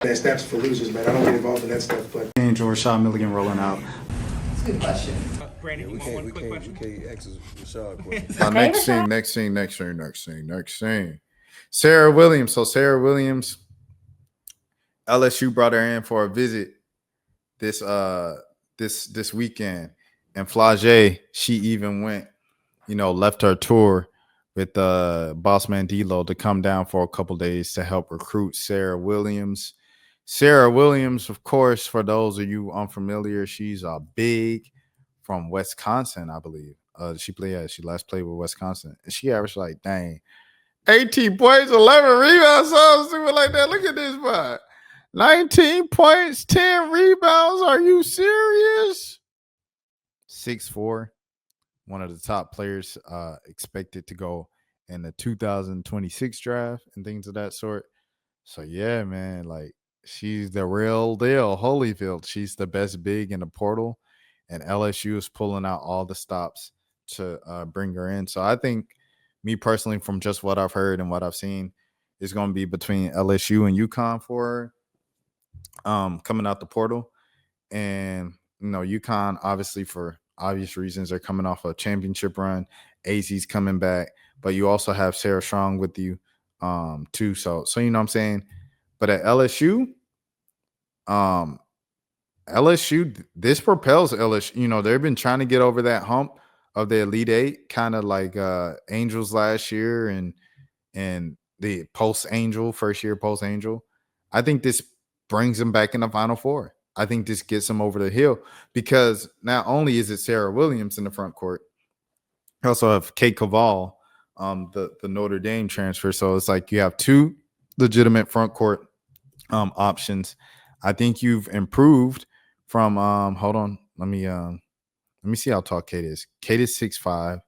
That snaps for losers, man. I don't get involved in that stuff, but Angel Rashad Milligan rolling out. That's a good question. Brandon, We you want one can't, quick question? we can't ask Rashad questions. Next scene. Serah Williams. So Serah Williams, LSU brought her in for a visit this weekend, and Flage, she even went, left her tour with boss man D-Lo to come down for a couple days to help recruit Serah Williams. Serah Williams, of course, for those of you unfamiliar, she's a big from Wisconsin, I believe. She last played with Wisconsin. And she averaged 18 points, 11 rebounds, something stupid like that. Look at this, bud. 19 points, 10 rebounds. Are you serious? 6'4", one of the top players expected to go in the 2026 draft and things of that sort. So, yeah, man, she's the real deal. Holyfield, she's the best big in the portal, and LSU is pulling out all the stops to bring her in. So I think, me personally, from just what I've heard and what I've seen, is going to be between LSU and UConn for her, coming out the portal. And, UConn, obviously, for obvious reasons, they're coming off a championship run. AZ's coming back, but you also have Sarah Strong with you, too. So you know what I'm saying? But at LSU, this propels LSU. They've been trying to get over that hump of the Elite Eight, kind of like Angels last year and the first year post Angel. I think this brings them back in the Final Four. I think this gets them over the hill because not only is it Serah Williams in the front court, you also have Kate Caval, the Notre Dame transfer. So it's like you have two legitimate front court options. I think you've improved from hold on, let me see how tall Kate is. Kate is 6'5",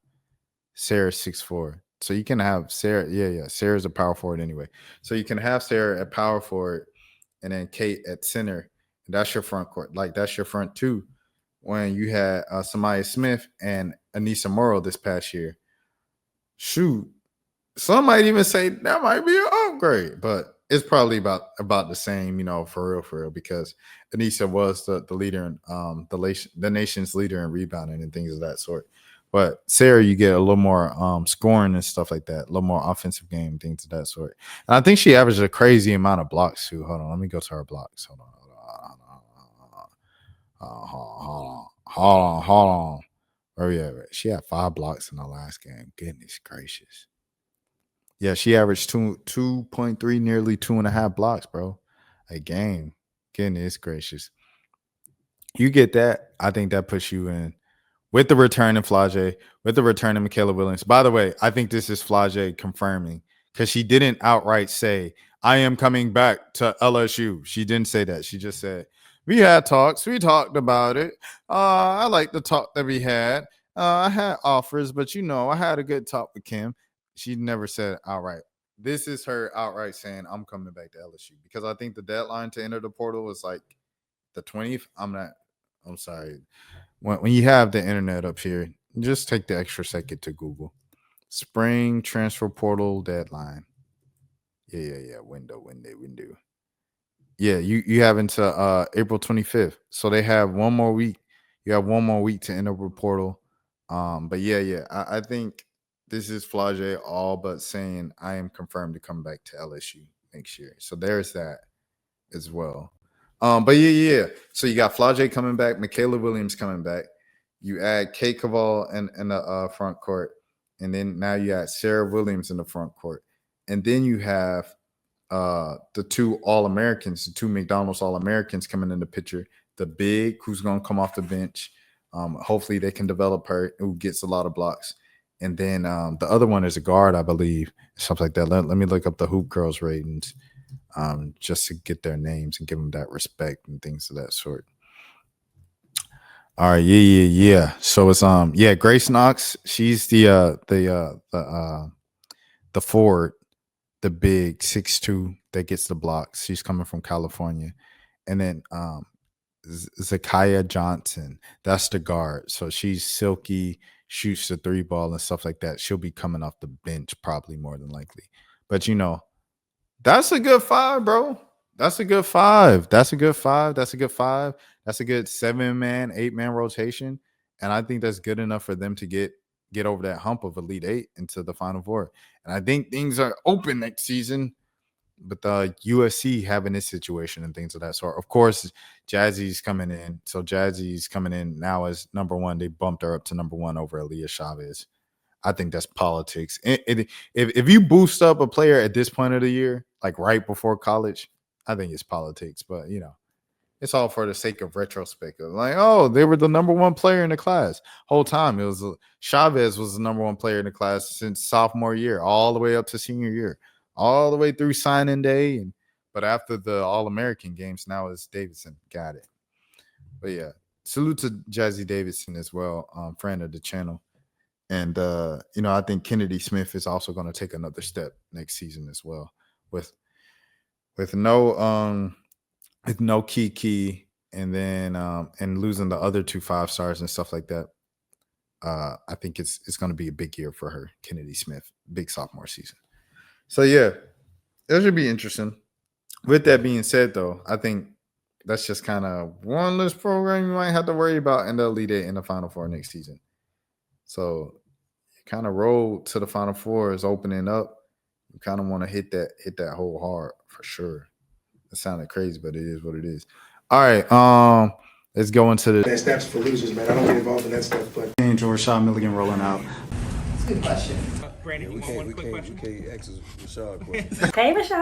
Sarah's 6'4". So you can have Serah. Yeah. Sarah's a power forward anyway. So you can have Serah at power forward and then Kate at center. And that's your front court. That's your front two. When you had Samaya Smith and Anissa Morrow this past year. Shoot. Some might even say that might be an upgrade, but it's probably about the same, for real, because Anissa was the leader in the nation's leader in rebounding and things of that sort. But Serah, you get a little more scoring and stuff like that, a little more offensive game, things of that sort. And I think she averaged a crazy amount of blocks too. Hold on, let me go to her blocks. Hold on. Oh yeah, she had 5 blocks in the last game. Goodness gracious. Yeah, she averaged 2.3, nearly 2.5 blocks, bro, a game. Goodness gracious. You get that. I think that puts you in with the return of Flage, with the return of Michaela Williams. By the way, I think this is Flage confirming because she didn't outright say, I am coming back to LSU. She didn't say that. She just said, we had talks. We talked about it. I like the talk that we had. I had offers, but I had a good talk with Kim. She never said outright. This is her outright saying, I'm coming back to LSU because I think the deadline to enter the portal is like the 20th. I'm sorry. When you have the internet up here, just take the extra second to Google. Spring transfer portal deadline. Yeah. Window. Yeah, you have until April 25th. So they have one more week. You have one more week to enter the portal. But yeah. I think this is Flage all but saying I am confirmed to come back to LSU next year. So there's that as well. But yeah. So you got Flage coming back, Michaela Williams coming back. You add Kate Caval in the front court, and then now you add Serah Williams in the front court, and then you have the two All-Americans, the two McDonald's All-Americans coming in the picture. The big who's going to come off the bench. Hopefully they can develop her, who gets a lot of blocks. And then the other one is a guard, I believe, something like that. Let me look up the Hoop Girls ratings just to get their names and give them that respect and things of that sort. All right, yeah. So it's Grace Knox. She's the forward, the big 6'2" that gets the blocks. She's coming from California, and then Zakiya Johnson. That's the guard. So she's silky, shoots the 3-ball and stuff like that. She'll be coming off the bench probably more than likely. But that's a good 5, bro. That's a good 5. That's a good 5. That's a good 5. That's a good 7-man, 8-man rotation. And I think that's good enough for them to get over that hump of Elite 8 into the Final Four. And I think things are open next season with USC having this situation and things of that sort. Of course, Jazzy's coming in. So Jazzy's coming in now as number 1. They bumped her up to number 1 over Aaliyah Chavez. I think that's politics. If you boost up a player at this point of the year, like right before college, I think it's politics. But, it's all for the sake of retrospect. Like, oh, they were the number 1 player in the class. Whole time, it was Chavez was the number 1 player in the class since sophomore year, all the way up to senior year, all the way through signing day. But after the All-American games, now it's Davidson. Got it. But, yeah, salute to Jazzy Davidson as well, friend of the channel. And, I think Kennedy Smith is also going to take another step next season as well with no Kiki and then and losing the other 2 5-stars and stuff like that. I think it's going to be a big year for her, Kennedy Smith, big sophomore season. So, yeah, it should be interesting. With that being said, though, I think that's just kind of one less program you might have to worry about in the Elite 8 in the Final Four next season. So kind of road to the Final Four is opening up. You kind of want to hit that hole hard for sure. It sounded crazy, but it is what it is. All right, let's go into the That's for losers, man. I don't get involved in that stuff, but Angel Rashad Milligan rolling out. That's a good question. We can't ask Rashad a question. Hey, Rashad.